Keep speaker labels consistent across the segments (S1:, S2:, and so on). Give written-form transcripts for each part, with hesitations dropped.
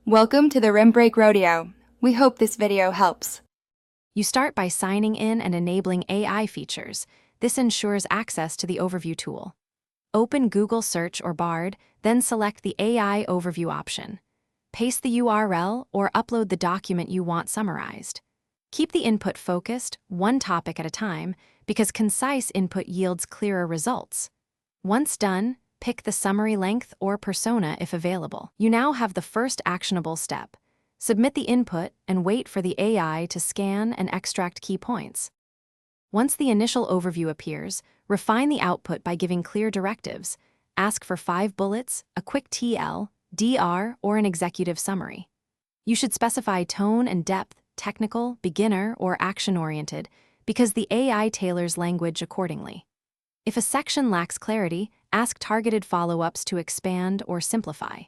S1: Welcome to the Rim Break Rodeo. We hope this video helps.
S2: You start by signing in and enabling AI features. This ensures access to the Overview tool. Open Google Search or Bard, then select the AI Overview option. Paste the URL or upload the document you want summarized. Keep the input focused, one topic at a time, because concise input yields clearer results. Once done, pick the summary length or persona if available. You now have the first actionable step. Submit the input and wait for the AI to scan and extract key points. Once the initial overview appears, refine the output by giving clear directives. Ask for 5 bullets, a quick TL, DR, or an executive summary. You should specify tone and depth, technical, beginner, or action-oriented, because the AI tailors language accordingly. If a section lacks clarity, ask targeted follow-ups to expand or simplify.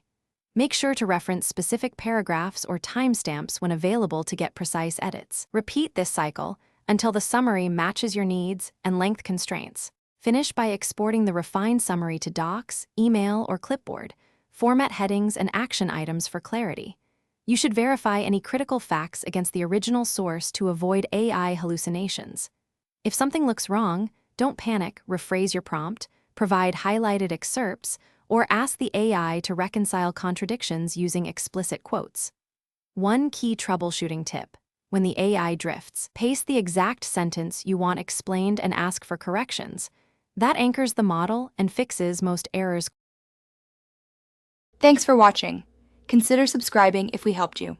S2: Make sure to reference specific paragraphs or timestamps when available to get precise edits. Repeat this cycle until the summary matches your needs and length constraints. Finish by exporting the refined summary to Docs, email, or clipboard. Format headings and action items for clarity. You should verify any critical facts against the original source to avoid AI hallucinations. If something looks wrong, don't panic, rephrase your prompt, provide highlighted excerpts, or ask the AI to reconcile contradictions using explicit quotes. One key troubleshooting tip: when the AI drifts, paste the exact sentence you want explained and ask for corrections. That anchors the model and fixes most errors.
S1: Thanks for watching. Consider subscribing if we helped you.